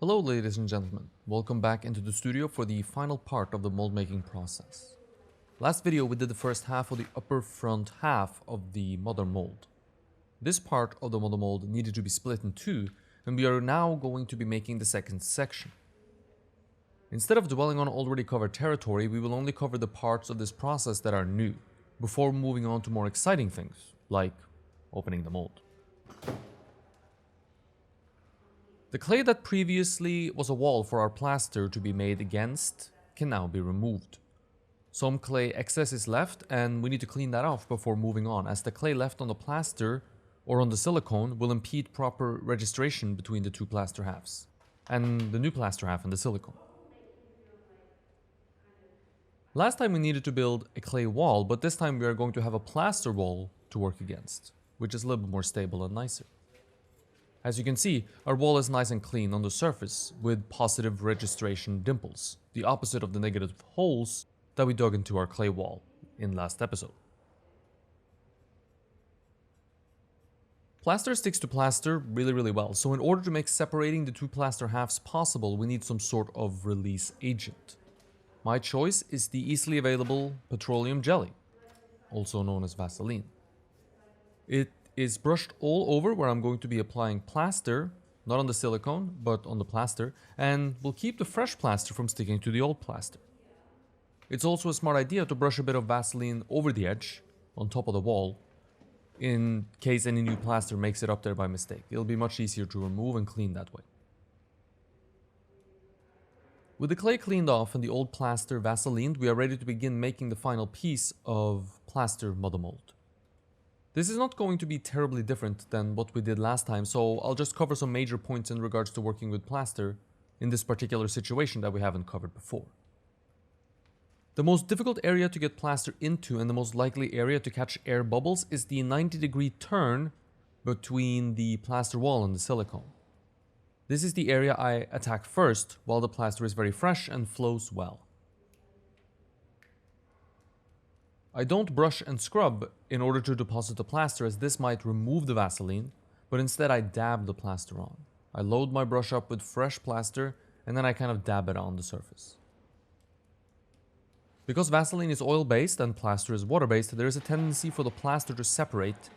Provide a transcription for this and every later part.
Hello ladies and gentlemen, welcome back into the studio for the final part of the mold making process. Last video we did the first half of the upper front half of the mother mold. This part of the mother mold needed to be split in two, and we are now going to be making the second section. Instead of dwelling on already covered territory, we will only cover the parts of this process that are new, before moving on to more exciting things, like opening the mold. The clay that previously was a wall for our plaster to be made against can now be removed. Some clay excess is left and we need to clean that off before moving on, as the clay left on the plaster or on the silicone will impede proper registration between the two plaster halves and the new plaster half and the silicone. Last time we needed to build a clay wall, but this time we are going to have a plaster wall to work against, which is a little bit more stable and nicer. As you can see, our wall is nice and clean on the surface, with positive registration dimples, the opposite of the negative holes that we dug into our clay wall in last episode. Plaster sticks to plaster really well, so in order to make separating the two plaster halves possible, we need some sort of release agent. My choice is the easily available petroleum jelly, also known as Vaseline. It is brushed all over where I'm going to be applying plaster, not on the silicone, but on the plaster, and will keep the fresh plaster from sticking to the old plaster. It's also a smart idea to brush a bit of Vaseline over the edge, on top of the wall, in case any new plaster makes it up there by mistake. It'll be much easier to remove and clean that way. With the clay cleaned off and the old plaster Vaselined, we are ready to begin making the final piece of plaster mother mold. This is not going to be terribly different than what we did last time, so I'll just cover some major points in regards to working with plaster in this particular situation that we haven't covered before. The most difficult area to get plaster into and the most likely area to catch air bubbles is the 90-degree turn between the plaster wall and the silicone. This is the area I attack first while the plaster is very fresh and flows well. I don't brush and scrub in order to deposit the plaster, as this might remove the Vaseline, but instead I dab the plaster on. I load my brush up with fresh plaster and then I kind of dab it on the surface. Because Vaseline is oil-based and plaster is water-based, there is a tendency for the plaster to separate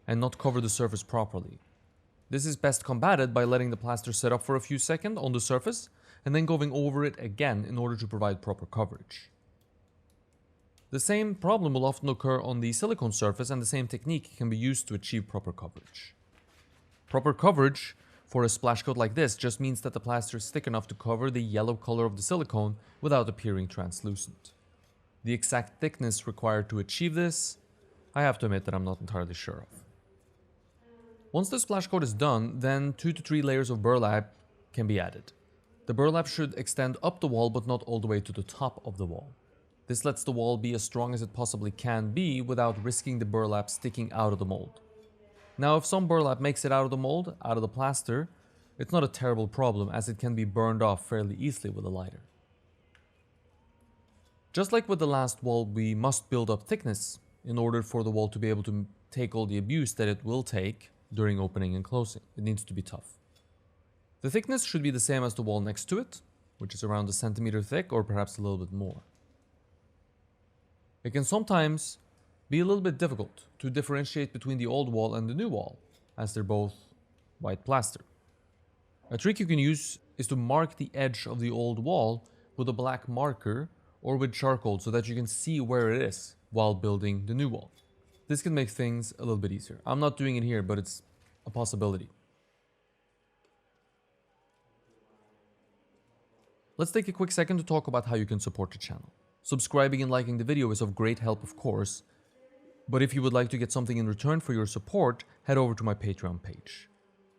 and not cover the surface properly. This is best combated by letting the plaster sit up for a few seconds on the surface and then going over it again in order to provide proper coverage. The same problem will often occur on the silicone surface, and the same technique can be used to achieve proper coverage. Proper coverage for a splash coat like this just means that the plaster is thick enough to cover the yellow color of the silicone without appearing translucent. The exact thickness required to achieve this, I have to admit that I'm not entirely sure of. Once the splash coat is done, then 2 to 3 layers of burlap can be added. The burlap should extend up the wall but not all the way to the top of the wall. This lets the wall be as strong as it possibly can be without risking the burlap sticking out of the mold. Now, if some burlap makes it out of the mold, out of the plaster, it's not a terrible problem, as it can be burned off fairly easily with a lighter. Just like with the last wall, we must build up thickness in order for the wall to be able to take all the abuse that it will take during opening and closing. It needs to be tough. The thickness should be the same as the wall next to it, which is around a centimeter thick or perhaps a little bit more. It can sometimes be a little bit difficult to differentiate between the old wall and the new wall, as they're both white plaster. A trick you can use is to mark the edge of the old wall with a black marker or with charcoal so that you can see where it is while building the new wall. This can make things a little bit easier. I'm not doing it here, but it's a possibility. Let's take a quick second to talk about how you can support the channel. Subscribing and liking the video is of great help, of course, but if you would like to get something in return for your support, head over to my Patreon page.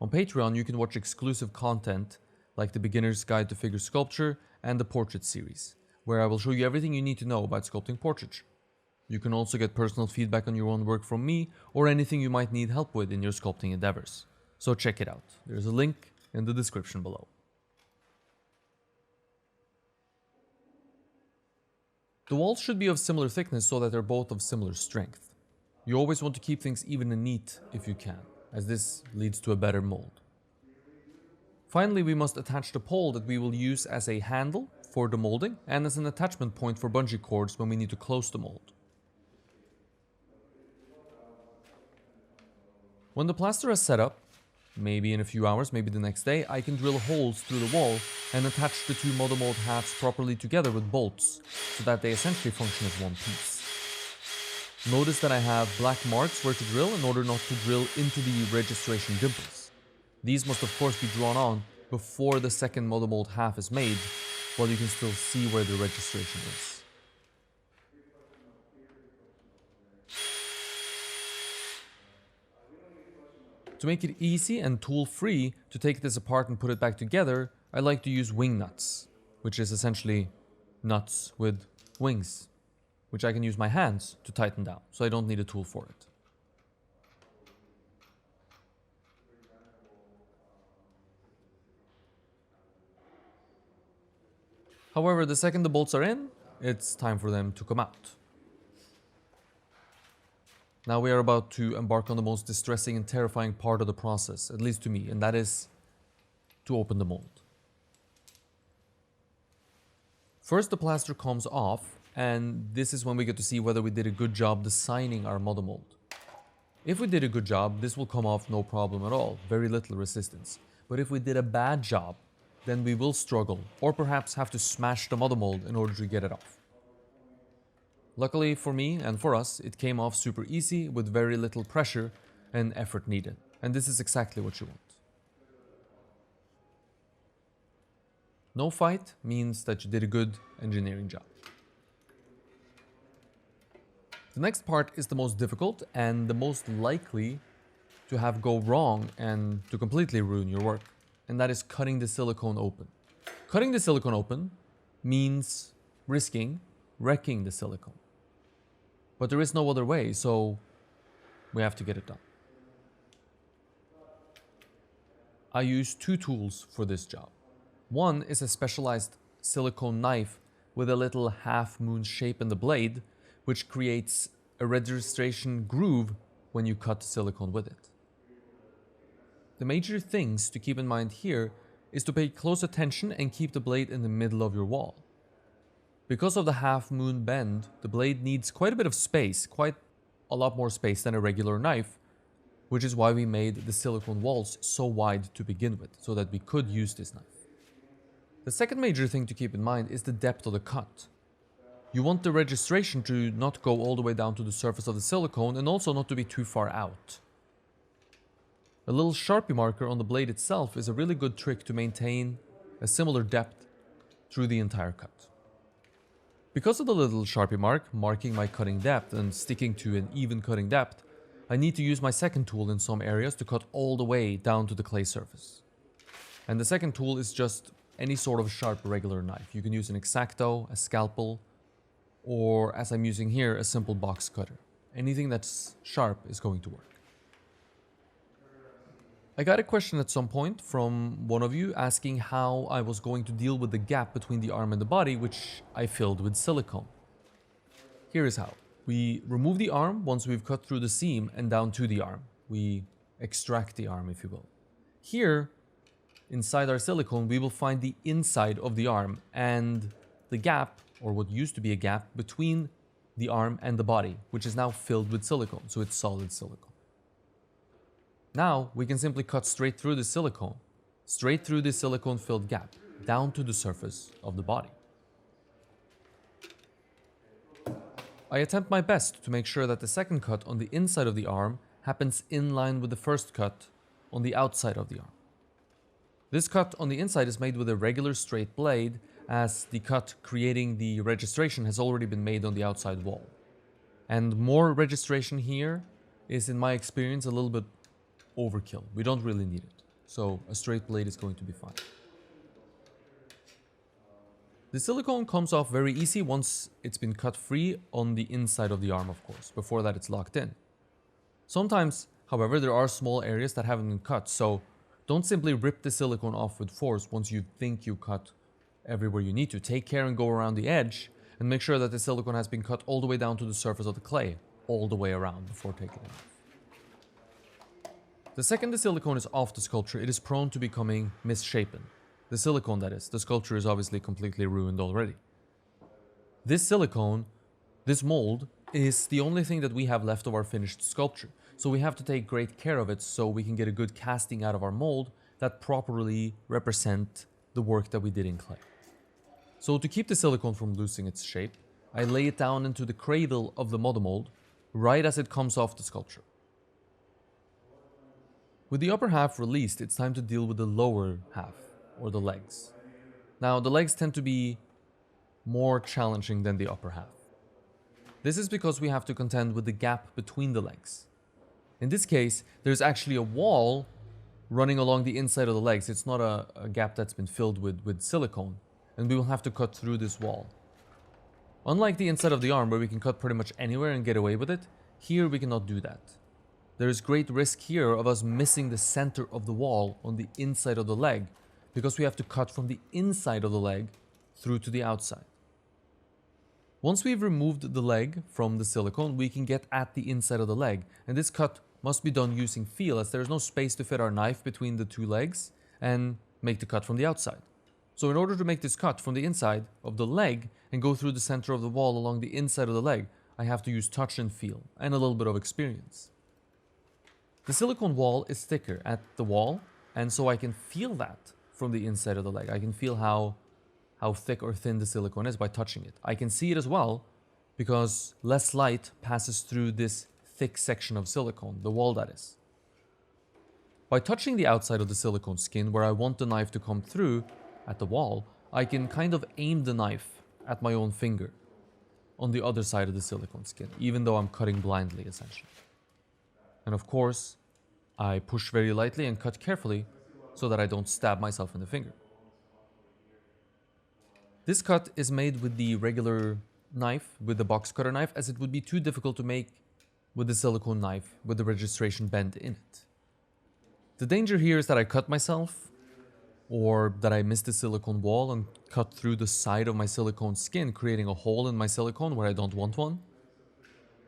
On Patreon, you can watch exclusive content like the Beginner's Guide to Figure Sculpture and the Portrait series, where I will show you everything you need to know about sculpting portraiture. You can also get personal feedback on your own work from me, or anything you might need help with in your sculpting endeavors. So check it out. There's a link in the description below. The walls should be of similar thickness so that they're both of similar strength. You always want to keep things even and neat if you can, as this leads to a better mold. Finally, we must attach the pole that we will use as a handle for the molding and as an attachment point for bungee cords when we need to close the mold. When the plaster is set up, maybe in a few hours, maybe the next day, I can drill holes through the wall and attach the two mother mold halves properly together with bolts so that they essentially function as one piece. Notice that I have black marks where to drill in order not to drill into the registration dimples. These must of course be drawn on before the second mother mold half is made, while you can still see where the registration is. To make it easy and tool-free to take this apart and put it back together, I like to use wing nuts, which is essentially nuts with wings, which I can use my hands to tighten down, so I don't need a tool for it. However, the second the bolts are in, it's time for them to come out. Now we are about to embark on the most distressing and terrifying part of the process, at least to me, and that is to open the mold. First the plaster comes off, and this is when we get to see whether we did a good job designing our mother mold. If we did a good job, this will come off no problem at all, very little resistance. But if we did a bad job, then we will struggle, or perhaps have to smash the mother mold in order to get it off. Luckily for me and for us, it came off super easy with very little pressure and effort needed. And this is exactly what you want. No fight means that you did a good engineering job. The next part is the most difficult and the most likely to have go wrong and to completely ruin your work. And that is cutting the silicone open. Cutting the silicone open means risking wrecking the silicone. But there is no other way, so we have to get it done. I use two tools for this job. One is a specialized silicone knife with a little half-moon shape in the blade, which creates a registration groove when you cut silicone with it. The major things to keep in mind here is to pay close attention and keep the blade in the middle of your wall. Because of the half-moon bend, the blade needs quite a bit of space, quite a lot more space than a regular knife, which is why we made the silicone walls so wide to begin with, so that we could use this knife. The second major thing to keep in mind is the depth of the cut. You want the registration to not go all the way down to the surface of the silicone and also not to be too far out. A little Sharpie marker on the blade itself is a really good trick to maintain a similar depth through the entire cut. Because of the little Sharpie mark marking my cutting depth and sticking to an even cutting depth, I need to use my second tool in some areas to cut all the way down to the clay surface. And the second tool is just any sort of sharp regular knife. You can use an X-Acto, a scalpel, or as I'm using here, a simple box cutter. Anything that's sharp is going to work. I got a question at some point from one of you asking how I was going to deal with the gap between the arm and the body, which I filled with silicone. Here is how. We remove the arm once we've cut through the seam and down to the arm. We extract the arm, if you will. Here, inside our silicone, we will find the inside of the arm and the gap, or what used to be a gap, between the arm and the body, which is now filled with silicone, so it's solid silicone. Now we can simply cut straight through the silicone filled gap, down to the surface of the body. I attempt my best to make sure that the second cut on the inside of the arm happens in line with the first cut on the outside of the arm. This cut on the inside is made with a regular straight blade, as the cut creating the registration has already been made on the outside wall. And more registration here is, in my experience, a little bit overkill. We don't really need it. So a straight blade is going to be fine. The silicone comes off very easy once it's been cut free on the inside of the arm, of course. Before that, it's locked in. Sometimes, however, there are small areas that haven't been cut, so don't simply rip the silicone off with force once you think you cut everywhere you need to. Take care and go around the edge and make sure that the silicone has been cut all the way down to the surface of the clay, all the way around before taking it off. The second the silicone is off the sculpture, it is prone to becoming misshapen. The silicone, that is. The sculpture is obviously completely ruined already. This silicone, this mold, is the only thing that we have left of our finished sculpture. So we have to take great care of it so we can get a good casting out of our mold that properly represent the work that we did in clay. So to keep the silicone from losing its shape, I lay it down into the cradle of the model mold right as it comes off the sculpture. With the upper half released, it's time to deal with the lower half, or the legs. Now, the legs tend to be more challenging than the upper half. This is because we have to contend with the gap between the legs. In this case, there's actually a wall running along the inside of the legs. It's not a gap that's been filled with silicone, and we will have to cut through this wall. Unlike the inside of the arm, where we can cut pretty much anywhere and get away with it, here we cannot do that. There is great risk here of us missing the center of the wall on the inside of the leg, because we have to cut from the inside of the leg through to the outside. Once we've removed the leg from the silicone, we can get at the inside of the leg, and this cut must be done using feel, as there is no space to fit our knife between the two legs and make the cut from the outside. So in order to make this cut from the inside of the leg and go through the center of the wall along the inside of the leg, I have to use touch and feel, and a little bit of experience. The silicone wall is thicker at the wall, and so I can feel that from the inside of the leg. I can feel how thick or thin the silicone is by touching it. I can see it as well, because less light passes through this thick section of silicone, the wall that is. By touching the outside of the silicone skin where I want the knife to come through at the wall, I can kind of aim the knife at my own finger on the other side of the silicone skin, even though I'm cutting blindly essentially. And of course, I push very lightly and cut carefully so that I don't stab myself in the finger. This cut is made with the regular knife, with the box cutter knife, as it would be too difficult to make with the silicone knife with the registration bend in it. The danger here is that I cut myself, or that I miss the silicone wall and cut through the side of my silicone skin, creating a hole in my silicone where I don't want one.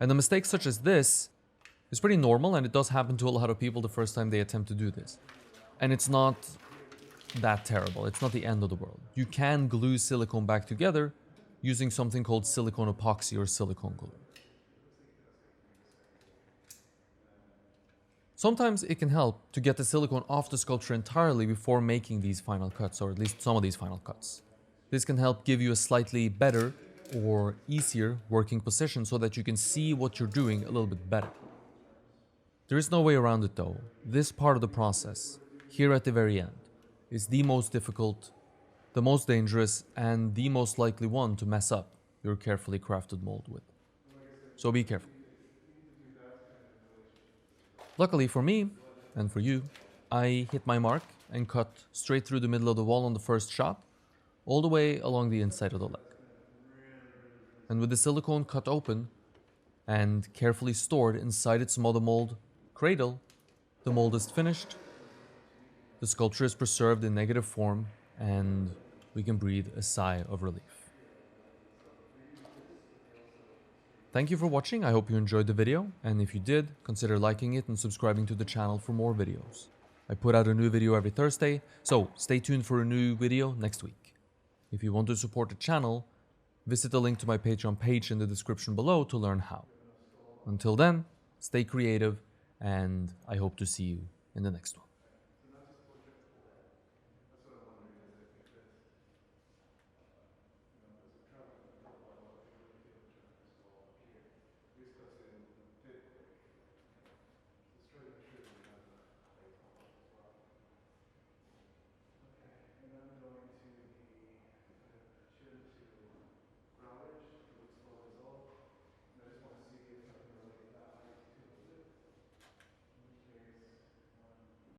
And a mistake such as this is pretty normal, and it does happen to a lot of people the first time they attempt to do this. And it's not that terrible. It's not the end of the world. You can glue silicone back together using something called silicone epoxy or silicone glue. Sometimes it can help to get the silicone off the sculpture entirely before making these final cuts, or at least some of these final cuts. This can help give you a slightly better or easier working position so that you can see what you're doing a little bit better. There is no way around it though. This part of the process, here at the very end, is the most difficult, the most dangerous, and the most likely one to mess up your carefully crafted mold with. So be careful. Luckily for me, and for you, I hit my mark and cut straight through the middle of the wall on the first shot, all the way along the inside of the leg. And with the silicone cut open and carefully stored inside its mother mold cradle, the mold is finished, the sculpture is preserved in negative form, and we can breathe a sigh of relief. Thank you for watching. I hope you enjoyed the video, and if you did, consider liking it and subscribing to the channel for more videos. I put out a new video every Thursday, so stay tuned for a new video next week. If you want to support the channel, visit the link to my Patreon page in the description below to learn how. Until then, stay creative, and I hope to see you in the next one.